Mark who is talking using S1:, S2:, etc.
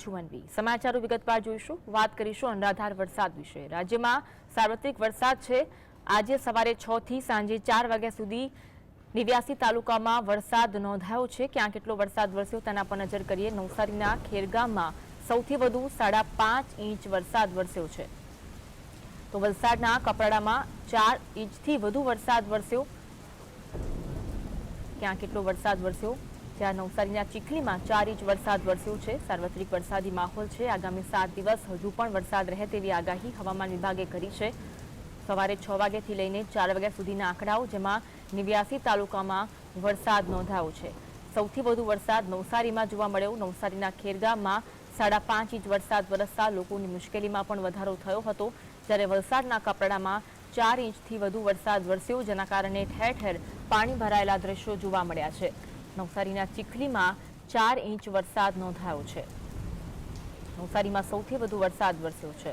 S1: સમાચારો વિગતવાર જોઈશું। વાત કરીશું અનરાધાર વરસાદ વિશે। રાજ્યમાં સાર્વત્રિક વરસાદ છે। આજે સવારે 6 થી સાંજે 4 વાગ્યા સુધી 89 તાલુકામાં વરસાદ નોંધાયો છે। ક્યાં કેટલો વરસાદ વરસ્યો તેના પર નજર કરીએ। નવસારીના ખેરગામમાં સૌથી વધુ 5.5 ઇંચ વરસાદ વરસ્યો છે, તો વલસાડના કપરાડામાં 4 ઇંચથી વધુ વરસાદ વરસ્યો। ક્યાં કેટલો વરસાદ વરસ્યો, જ્યાં નવસારીના ચીખલીમાં 4 ઇંચ વરસાદ વરસ્યો છે। સાર્વત્રિક વરસાદી માહોલ છે। આગામી 7 દિવસ હજુ પણ વરસાદ રહે તેવી આગાહી હવામાન વિભાગે કરી છે। સવારે 6 વાગ્યાથી લઈને 4 વાગ્યા સુધીના આંકડાઓ, જેમાં 89 તાલુકામાં વરસાદ નોંધાયો છે। સૌથી વધુ વરસાદ નવસારીમાં જોવા મળ્યો। નવસારીના ખેરગામમાં 5.5 ઇંચ વરસાદ વરસતા લોકોની મુશ્કેલીમાં પણ વધારો થયો હતો, જ્યારે વલસાડના કપરાડામાં 4 ઇંચથી વધુ વરસાદ વરસ્યો, જેના કારણે ઠેર ઠેર પાણી ભરાયેલા દ્રશ્યો જોવા મળ્યા છે। નવસારીના ચીખલીમાં 4 ઇંચ વરસાદ નોંધાયો છે। નવસારીમાં સૌથી વધુ વરસાદ વરસ્યો છે।